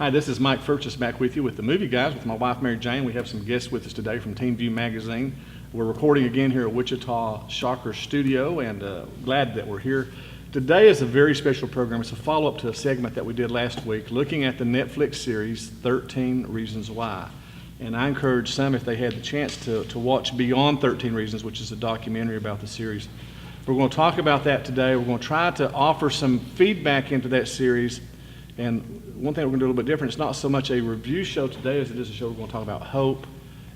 Hi, this is Mike Furchess back with you with the Movie Guys with my wife Mary Jane. We have some guests with us today from Team View Magazine. We're recording again here at Wichita Shocker Studio, and glad that we're here. Today is a very special program. It's a follow-up to a segment that we did last week looking at the Netflix series 13 Reasons Why. And I encourage some, if they had the chance, to watch Beyond 13 Reasons, which is a documentary about the series. We're going to talk about that today. We're going to try to offer some feedback into that series. And one thing we're going to do a little bit different, it's not so much a review show today as it is a show we're going to talk about hope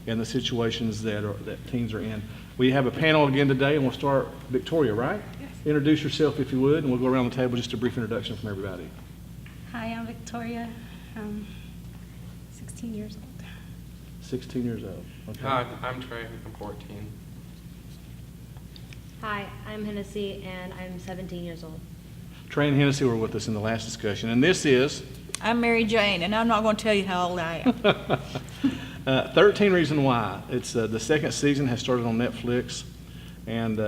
and the situations that teens are in. We have a panel again today, and we'll start, Victoria, right? Yes. Introduce yourself if you would, and we'll go around the table, just a brief introduction from everybody. Hi, I'm Victoria. I'm 16 years old. 16 years old. Okay. Hi, I'm Trey. I'm 14. Hi, I'm Hennessy, and I'm 17 years old. Trey and Hennessy were with us in the last discussion, and this is I'm Mary Jane, and I'm not going to tell you how old I am. 13 Reasons Why. It's the second season has started on Netflix, and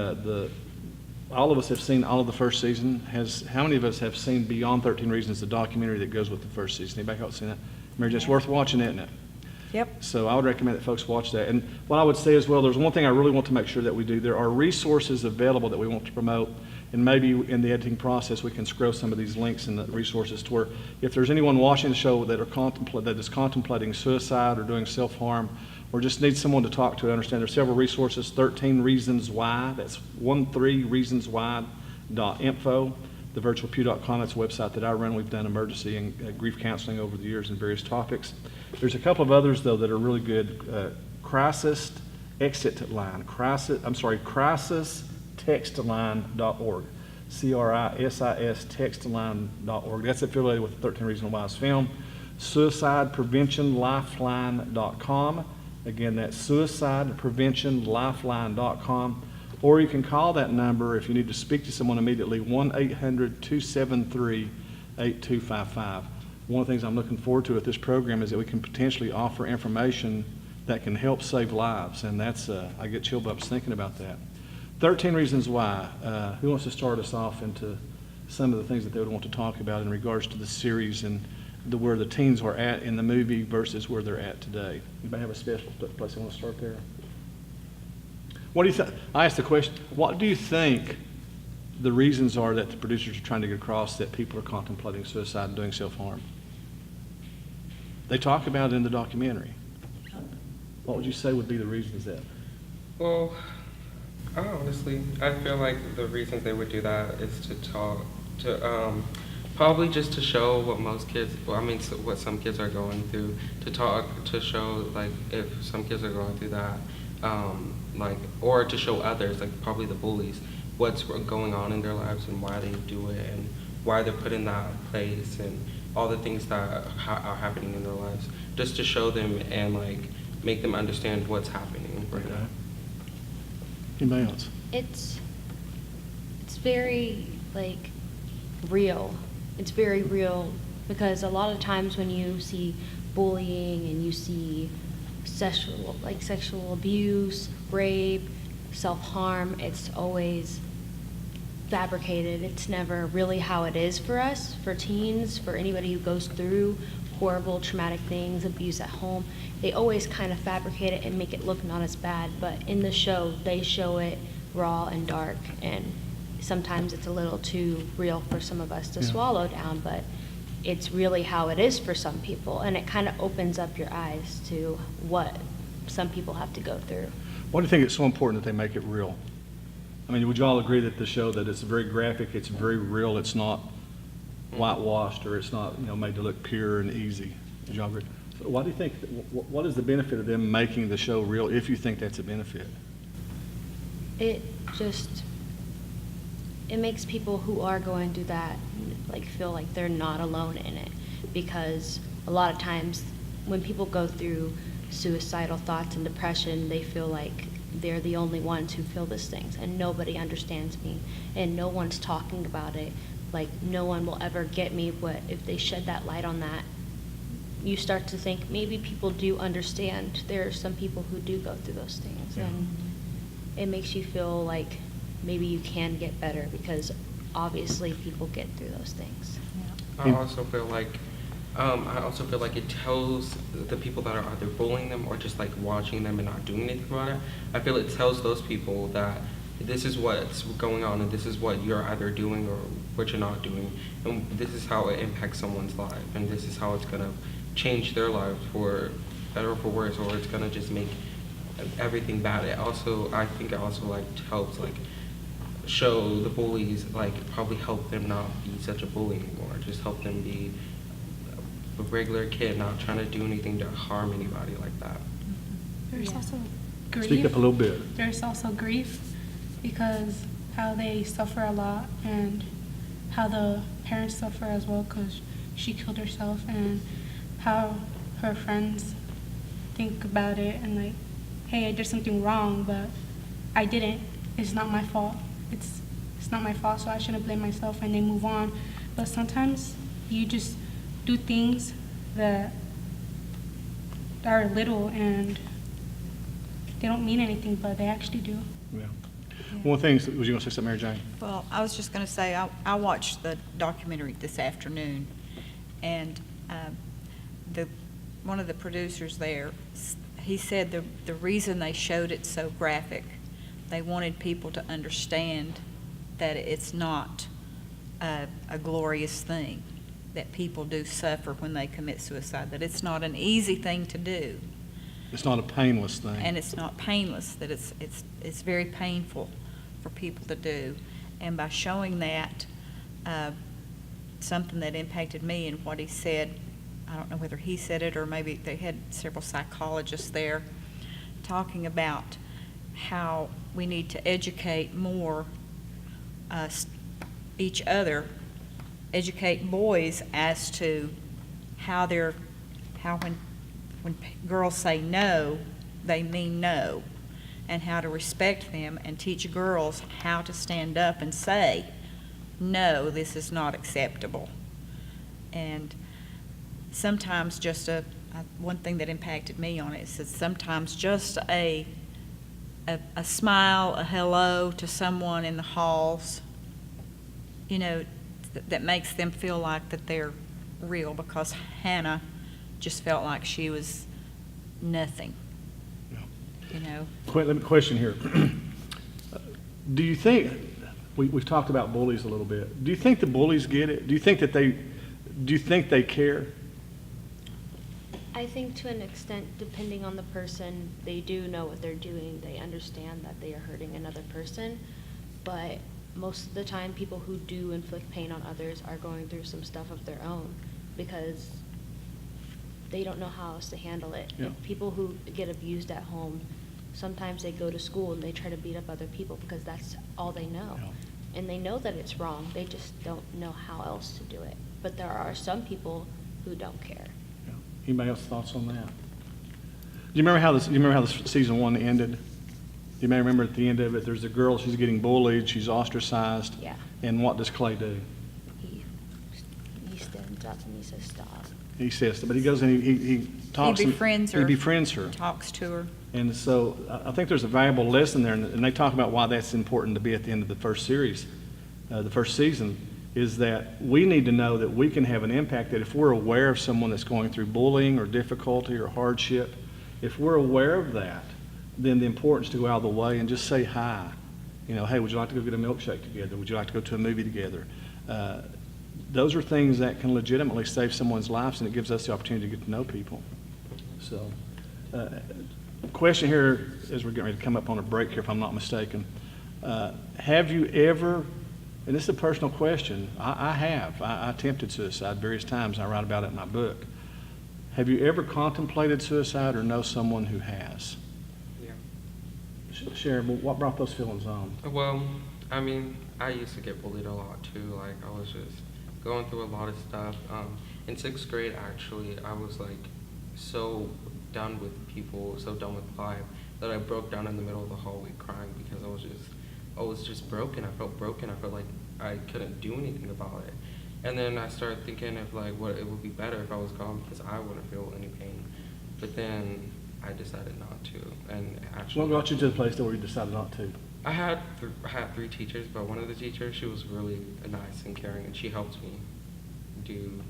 all of us have seen all of the first season. How many of us have seen Beyond 13 Reasons, the documentary that goes with the first season? Anybody else seen that? Mary Jane, it's worth watching, isn't it? Yep. So I would recommend that folks watch that. And what I would say as well, there's one thing I really want to make sure that we do. There are resources available that we want to promote, and maybe in the editing process we can scroll some of these links and the resources to where if there's anyone watching the show that is contemplating suicide or doing self-harm or just needs someone to talk to understand, there's several resources. 13 Reasons Why, that's 13reasonswhy.info. thevirtualpew.com, that's a website that I run. We've done emergency and grief counseling over the years in various topics. There's a couple of others, though, that are really good. Crisis Textline, crisistextline.org, CRISIS textline.org. That's affiliated with the 13 Reasons Why's film. Suicidepreventionlifeline.com. Again, that's suicidepreventionlifeline.com. Or you can call that number if you need to speak to someone immediately, 1-800-273-8255. One of the things I'm looking forward to with this program is that we can potentially offer information that can help save lives, and that's, I get chill bumps thinking about that. 13 Reasons Why. Who wants to start us off into some of the things that they would want to talk about in regards to the series and where the teens are at in the movie versus where they're at today? Anybody have a special place they want to start there? What do you think? I asked the question, what do you think the reasons are that the producers are trying to get across that people are contemplating suicide and doing self-harm? They talk about it in the documentary. What would you say would be the reasons that? Well, honestly, I feel like the reason they would do that is to probably just to show what most kids, what some kids are going through, to show, like, if some kids are going through that, or to show others, like probably the bullies, what's going on in their lives and why they do it and why they're put in that place and all the things that are happening in their lives, just to show them and like make them understand what's happening right now. Anybody else? It's very real. It's very real because a lot of times when you see bullying and you see sexual abuse, rape, self-harm, it's always fabricated. It's never really how it is for us, for teens, for anybody who goes through horrible traumatic things, abuse at home. They always kind of fabricate it and make it look not as bad, but in the show they show it raw and dark, and sometimes it's a little too real for some of us to swallow down, but it's really how it is for some people, and it kind of opens up your eyes to what some people have to go through. Why do you think it's so important that they make it real? I mean, would you all agree that the show, that it's very graphic, it's very real, it's not whitewashed, or it's not, made to look pure and easy? Would you all agree? So why do you think, what is the benefit of them making the show real, if you think that's a benefit? It makes people who are going through that feel like they're not alone in it, because a lot of times when people go through suicidal thoughts and depression, they feel like they're the only ones who feel these things and nobody understands me and no one's talking about it, like no one will ever get me. But if they shed that light on that, you start to think maybe people do understand. There are some people who do go through those things, and it makes you feel like maybe you can get better, because obviously people get through those things. I also feel like I also feel like it tells the people that are either bullying them or just like watching them and not doing anything about it. I feel it tells those people that this is what's going on and this is what you're either doing or what you're not doing, and this is how it impacts someone's life, and this is how it's gonna change their life for better or for worse, or it's gonna just make everything bad. I think it also like helps like show the bullies, like probably help them not be such a bully anymore, just help them be a regular kid, not trying to do anything to harm anybody like that. There's Yeah. also grief. Speak up a little bit. There's also grief because how they suffer a lot and how the parents suffer as well because she killed herself, and how her friends think about it and like, hey, I did something wrong, but I didn't. It's not my fault. It's not my fault, so I shouldn't blame myself, and they move on. But sometimes you just do things that are little and they don't mean anything, but they actually do. Yeah. One thing, was you going to say something, Mary Jane? Well, I was just going to say, I watched the documentary this afternoon, and one of the producers there, he said the reason they showed it so graphic, they wanted people to understand that it's not a glorious thing, that people do suffer when they commit suicide, that it's not an easy thing to do, It's not a painless thing. and it's not painless, that it's very painful for people to do. And by showing that, something that impacted me and what he said, I don't know whether he said it or maybe they had several psychologists there talking about how we need to educate more each other, educate boys as to how when girls say no, they mean no, and how to respect them, and teach girls how to stand up and say, no, this is not acceptable. And sometimes just one thing that impacted me on it is that sometimes just a smile, a hello to someone in the halls, that makes them feel like that they're real, because Hannah just felt like she was nothing, Let me question here. Do you think, we've talked about bullies a little bit. Do you think the bullies get it? Do you think they care? I think to an extent, depending on the person, they do know what they're doing. They understand that they are hurting another person. But most of the time, people who do inflict pain on others are going through some stuff of their own because they don't know how else to handle it. Yeah. People who get abused at home, sometimes they go to school and they try to beat up other people because that's all they know. Yeah. And they know that it's wrong. They just don't know how else to do it. But there are some people who don't care. Yeah. Anybody else thoughts on that? Do you remember how this season 1 ended? You may remember at the end of it, there's a girl, she's getting bullied, she's ostracized. Yeah. And what does Clay do? He stands up and he says, stop. He says, but he goes and he talks. He befriends her. He befriends her. Talks to her. And so I think there's a valuable lesson there, and they talk about why that's important to be at the end of the first series, the first season, is that we need to know that we can have an impact, that if we're aware of someone that's going through bullying or difficulty or hardship, if we're aware of that, then the importance to go out of the way and just say hi. Hey, would you like to go get a milkshake together? Would you like to go to a movie together? Those are things that can legitimately save someone's lives, and it gives us the opportunity to get to know people. So, question here as we're getting ready to come up on a break here, if I'm not mistaken. Have you ever, and this is a personal question, I have. I attempted suicide various times, and I write about it in my book. Have you ever contemplated suicide or know someone who has? Yeah. Sharon, what brought those feelings on? Well, I mean, I used to get bullied a lot too. Like, I was just going through a lot of stuff. In 6th grade, actually, I was like so done with people, so done with life, that I broke down in the middle of the hallway crying because I was just broken. I felt broken. I felt like I couldn't do anything about it. And then I started thinking of like what it would be better if I was gone because I wouldn't feel any pain. But then I decided not to. And actually, What got you to the place where you decided not to? I had 3 teachers, but one of the teachers, she was really nice and caring, and she helped me do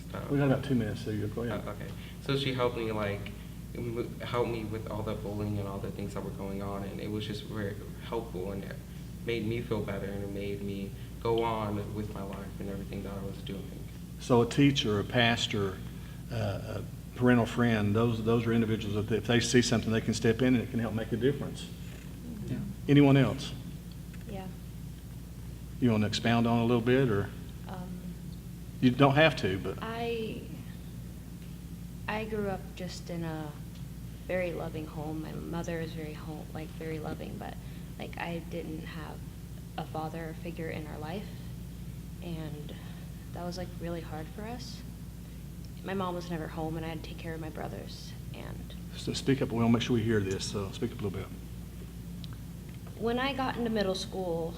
stuff. We got about 2 minutes, so you go ahead. Okay. So she helped me help me with all the bullying and all the things that were going on, and it was just very helpful, and it made me feel better, and it made me go on with my life and everything that I was doing. So a teacher, a pastor, a parental friend, those are individuals that if they see something, they can step in and it can help make a difference. Yeah. Anyone else? Yeah. You want to expound on it a little bit, or Um, you don't have to, but I grew up just in a very loving home. My mother is very loving, but like I didn't have a father figure in our life, and that was like really hard for us. My mom was never home, and I had to take care of my brothers. And so speak up. We want to make sure we hear this, so speak up a little bit. when I got into middle school,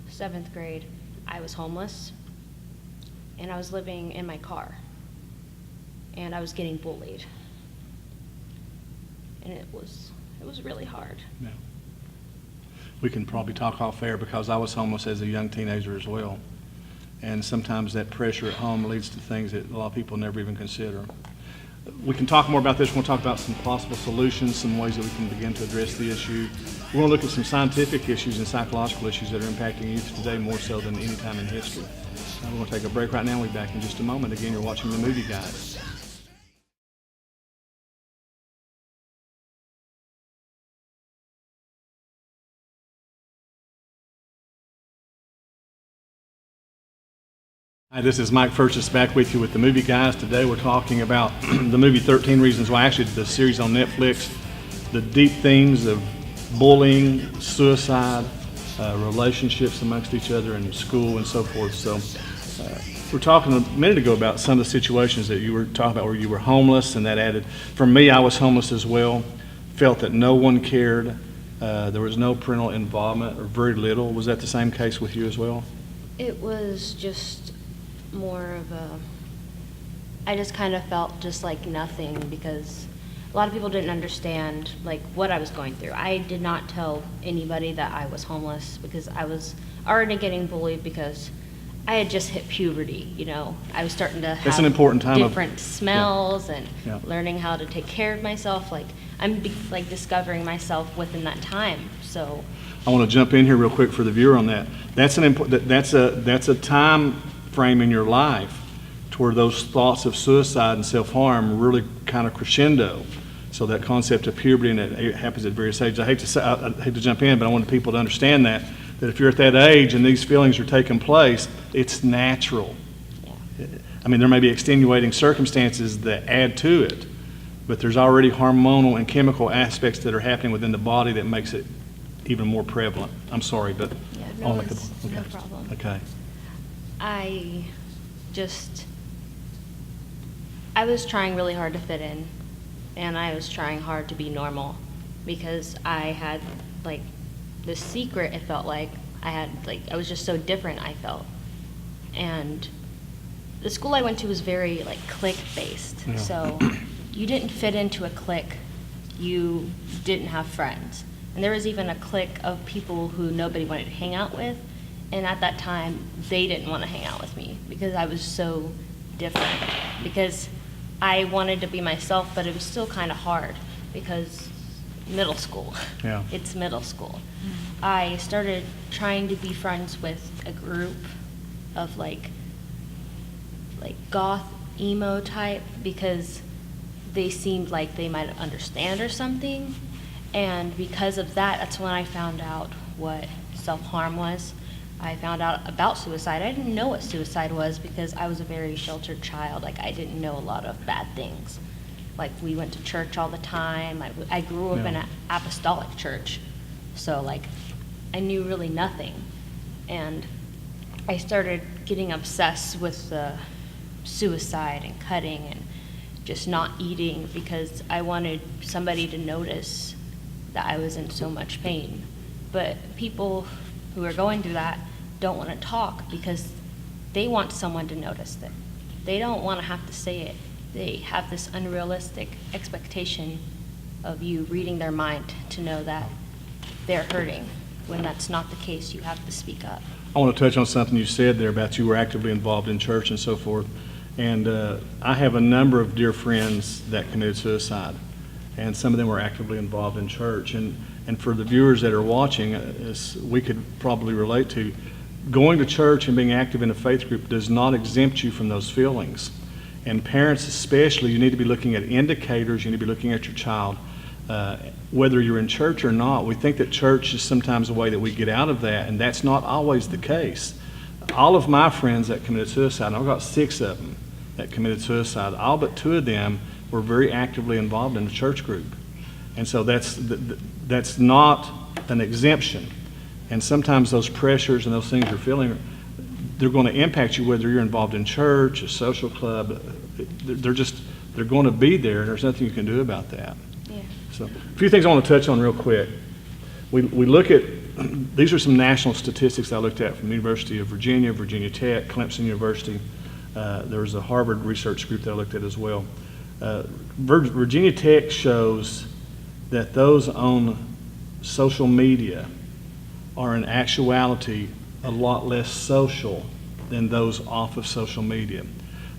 7th grade, I was homeless, and I was living in my car, and I was getting bullied, and it was really hard. Yeah. We can probably talk off air because I was homeless as a young teenager as well. And sometimes that pressure at home leads to things that a lot of people never even consider. We can talk more about this. We'll talk about some possible solutions, some ways that we can begin to address the issue. We're going to look at some scientific issues and psychological issues that are impacting youth today more so than any time in history. We're going to take a break right now. We'll be back in just a moment. Again, you're watching The Movie Guys. Hi, this is Mike Furchess back with you with The Movie Guys. Today we're talking about the movie 13 Reasons Why, actually the series on Netflix, the deep themes of bullying, suicide, relationships amongst each other in school and so forth. So we're talking a minute ago about some of the situations that you were talking about where you were homeless, and that added, for me, I was homeless as well, felt that no one cared, there was no parental involvement or very little. Was that the same case with you as well? It was just more of I just kind of felt just like nothing, because a lot of people didn't understand like what I was going through. I did not tell anybody that I was homeless because I was already getting bullied because I had just hit puberty, you know. I was starting to have That's an important time of- different smells and Yeah. learning how to take care of myself. Like I'm like discovering myself within that time. So I want to jump in here real quick for the viewer on that. That's a time frame in your life to where those thoughts of suicide and self-harm really kind of crescendo. So that concept of puberty, and it happens at various ages. I hate to jump in, but I want people to understand that if you're at that age and these feelings are taking place, it's natural. yeah. I mean, there may be extenuating circumstances that add to it, but there's already hormonal and chemical aspects that are happening within the body that makes it even more prevalent. I'm sorry, but Yeah, I no, wanna make it's okay. no problem. Okay. I was trying really hard to fit in, and I was trying hard to be normal, because I had like this secret. It felt like I was just so different, I felt. And the school I went to was very like clique based. Yeah. So you didn't fit into a clique, you didn't have friends. And there was even a clique of people who nobody wanted to hang out with. And at that time, they didn't want to hang out with me because I was so different. Because I wanted to be myself, but it was still kind of hard because middle school. Yeah. It's middle school. I started trying to be friends with a group of like goth emo type, because they seemed like they might understand or something. And because of that, that's when I found out what self-harm was. I found out about suicide. I didn't know what suicide was because I was a very sheltered child. Like, I didn't know a lot of bad things. Like, we went to church all the time. I grew up in Yeah. an apostolic church. So, like, I knew really nothing. And I started getting obsessed with the suicide and cutting and just not eating because I wanted somebody to notice that I was in so much pain. But people who are going through that don't want to talk because they want someone to notice it. They don't want to have to say it. They have this unrealistic expectation of you reading their mind to know that they're hurting. When that's not the case, you have to speak up. I want to touch on something you said there about you were actively involved in church and so forth. And I have a number of dear friends that committed suicide, and some of them were actively involved in church. And for the viewers that are watching, as we could probably relate to, going to church and being active in a faith group does not exempt you from those feelings. And parents especially, you need to be looking at indicators, you need to be looking at your child, whether you're in church or not. We think that church is sometimes a way that we get out of that, and that's not always the case. All of my friends that committed suicide, and I've got 6 of them that committed suicide, all but 2 of them were very actively involved in a church group. And so that's not an exemption. And sometimes those pressures and those things you're feeling, they're going to impact you whether you're involved in church, a social club. They're going to be there, and there's nothing you can do about that. Yeah. So a few things I want to touch on real quick. We look at, these are some national statistics I looked at from the University of Virginia, Virginia Tech, Clemson University. There was a Harvard research group that I looked at as well. Virginia Tech shows that those on social media are in actuality a lot less social than those off of social media.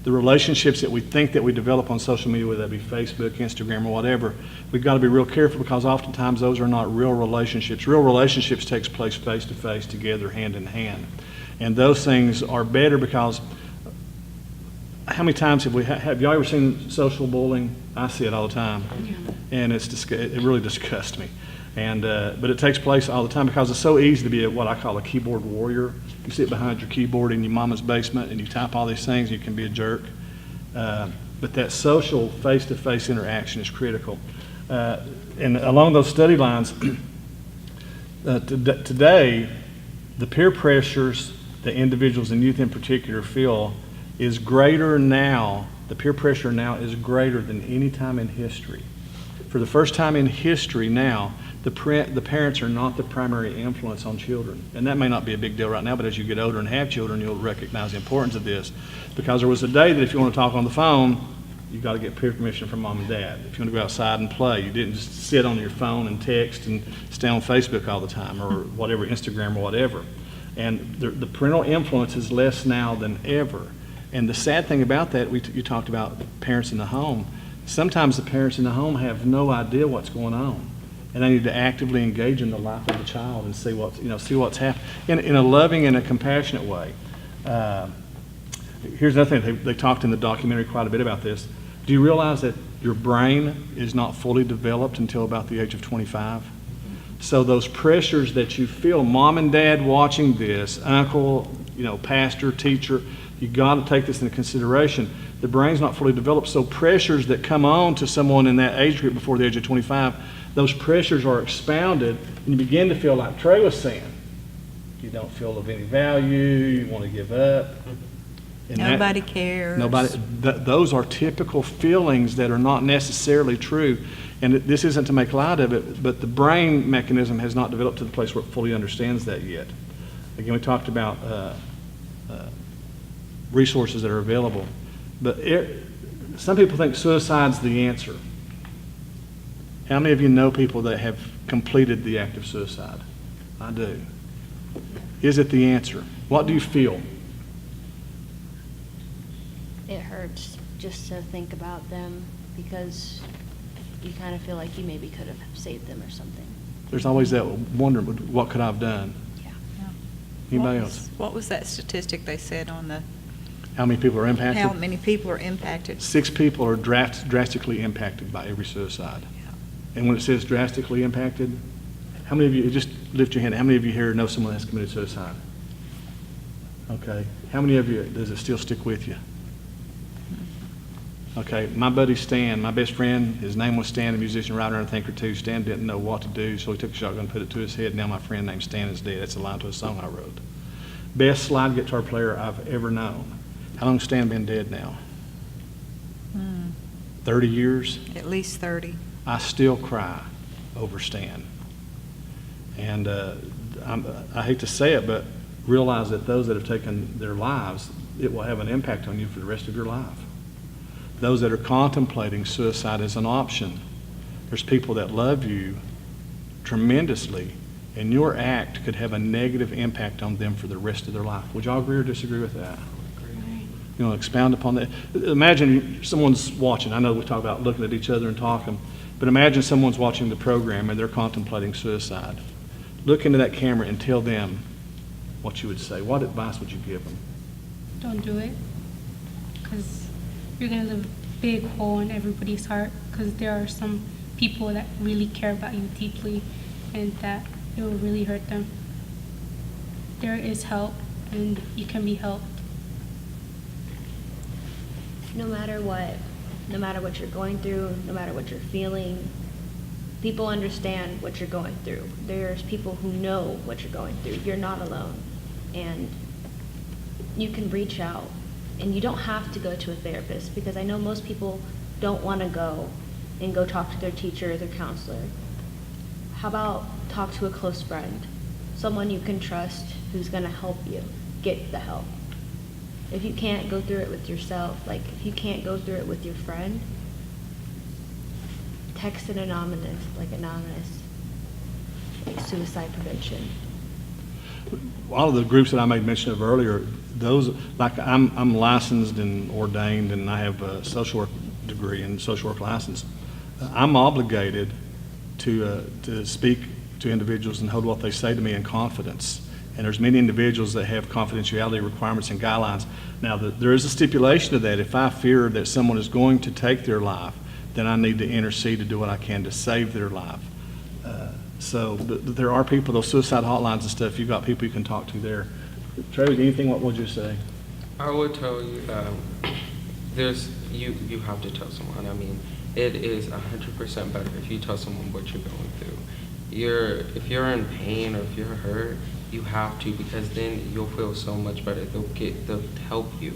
The relationships that we think that we develop on social media, whether that be Facebook, Instagram, or whatever, we've got to be real careful because oftentimes those are not real relationships. Real relationships takes place face to face, together, hand in hand. And those things are better because how many times have y'all ever seen social bullying? I see it all the time. And it really disgusts me. And but it takes place all the time because it's so easy to be what I call a keyboard warrior. You sit behind your keyboard in your mama's basement and you type all these things, you can be a jerk. But that social face-to-face interaction is critical. And along those study lines, today, the peer pressures that individuals and youth in particular feel is greater now, the peer pressure now is greater than any time in history. For the first time in history now, the parents are not the primary influence on children. And that may not be a big deal right now, but as you get older and have children, you'll recognize the importance of this. Because there was a day that if you want to talk on the phone, you got to get peer permission from mom and dad. If you want to go outside and play, you didn't just sit on your phone and text and stay on Facebook all the time or whatever, Instagram or whatever. And the parental influence is less now than ever. And the sad thing about that, you talked about parents in the home. Sometimes the parents in the home have no idea what's going on. And they need to actively engage in the life of the child and see what's happening in a loving and a compassionate way. Here's another thing. They talked in the documentary quite a bit about this. Do you realize that your brain is not fully developed until about the age of 25? So those pressures that you feel, mom and dad watching this, uncle, pastor, teacher, you got to take this into consideration. The brain's not fully developed, so pressures that come on to someone in that age group before the age of 25, those pressures are expounded, and you begin to feel like Trey was saying. You don't feel of any value, you want to give up. And Nobody cares. Those are typical feelings that are not necessarily true. And this isn't to make light of it, but the brain mechanism has not developed to the place where it fully understands that yet. Again, we talked about resources that are available. But some people think suicide's the answer. How many of you know people that have completed the act of suicide? I do. Is it the answer? What do you feel? It hurts just to think about them because you kind of feel like you maybe could have saved them or something. There's always that wonder, what could I have done? Yeah. Anybody else? What was that statistic they said on the, How many people are impacted? how many people are impacted? 6 people are drastically impacted by every suicide. Yeah. And when it says drastically impacted, how many of you, just lift your hand, how many of you here know someone that's committed suicide? Okay. How many of you, does it still stick with you? Okay, my buddy Stan, my best friend, his name was Stan, a musician, writer, and thinker too. Stan didn't know what to do, so he took a shotgun and put it to his head. Now my friend named Stan is dead. That's a line to a song I wrote. Best slide guitar player I've ever known. How long has Stan been dead now? 30 years? At least 30. I still cry over Stan. And I hate to say it, but realize that those that have taken their lives, it will have an impact on you for the rest of your life. Those that are contemplating suicide as an option, there's people that love you tremendously, and your act could have a negative impact on them for the rest of their life. Would y'all agree or disagree with that? You know, expound upon that. Imagine someone's watching. I know we talk about looking at each other and talking, but imagine someone's watching the program and they're contemplating suicide. Look into that camera and tell them what you would say. What advice would you give them? Don't do it, because you're going to leave a big hole in everybody's heart, because there are some people that really care about you deeply and that it will really hurt them. There is help, and you can be helped. No matter what you're going through, no matter what you're feeling, people understand what you're going through. There's people who know what you're going through. You're not alone. And you can reach out. And you don't have to go to a therapist, because I know most people don't want to go talk to their teacher or their counselor. How about talk to a close friend? Someone you can trust who's going to help you get the help. If you can't go through it with yourself, like if you can't go through it with your friend, text an anonymous, like suicide prevention. All of the groups that I made mention of earlier, those, like I'm licensed and ordained, and I have a social work degree and social work license. I'm obligated to speak to individuals and hold what they say to me in confidence. And there's many individuals that have confidentiality requirements and guidelines. Now, there is a stipulation to that. If I fear that someone is going to take their life, then I need to intercede to do what I can to save their life. But there are people, those suicide hotlines and stuff, you've got people you can talk to there. Travis, anything, what would you say? I would tell you, you have to tell someone. I mean, it is 100% better if you tell someone what you're going through. If you're in pain or if you're hurt, you have to, because then you'll feel so much better. They'll help you.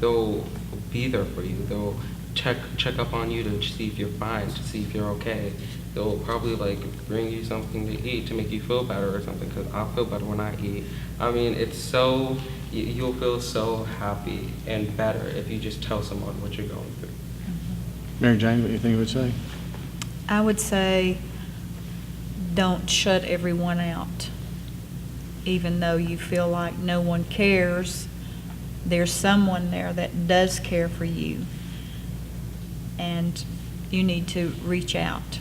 They'll be there for you. They'll check up on you to see if you're fine, to see if you're okay. They'll probably like bring you something to eat to make you feel better or something, because I feel better when I eat. I mean, you'll feel so happy and better if you just tell someone what you're going through. Mary Jane, anything you would say? I would say don't shut everyone out. Even though you feel like no one cares, there's someone there that does care for you, and you need to reach out.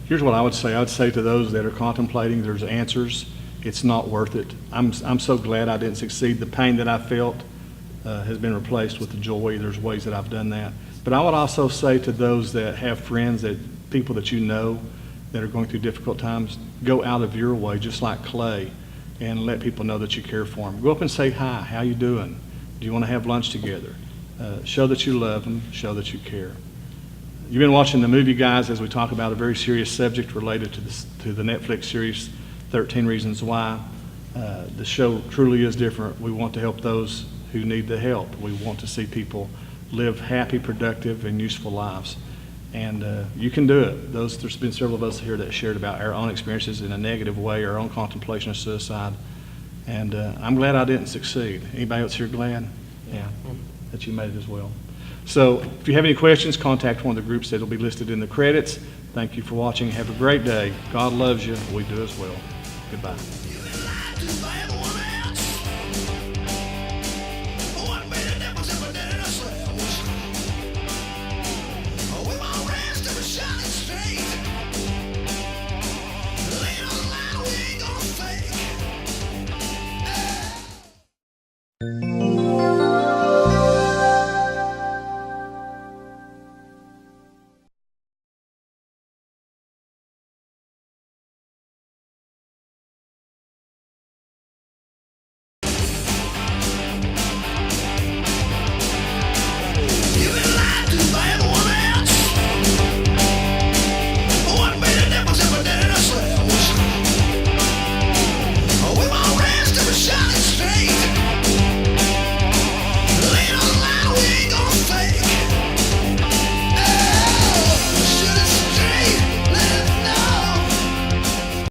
Here's what I would say. I would say to those that are contemplating, there's answers. It's not worth it. I'm so glad I didn't succeed. The pain that I felt has been replaced with the joy. There's ways that I've done that. But I would also say to those that have friends, people that you know that are going through difficult times, go out of your way, just like Clay, and let people know that you care for them. Go up and say hi. How you doing? Do you want to have lunch together? Show that you love them. Show that you care. You've been watching The Movie Guys as we talk about a very serious subject related to the Netflix series 13 Reasons Why. The show truly is different. We want to help those who need the help. We want to see people live happy, productive, and useful lives. And you can do it. There's been several of us here that shared about our own experiences in a negative way, our own contemplation of suicide. And I'm glad I didn't succeed. Anybody else here glad? Yeah, that you made it as well. So if you have any questions, contact one of the groups that will be listed in the credits. Thank you for watching. Have a great day. God loves you. We do as well. Goodbye.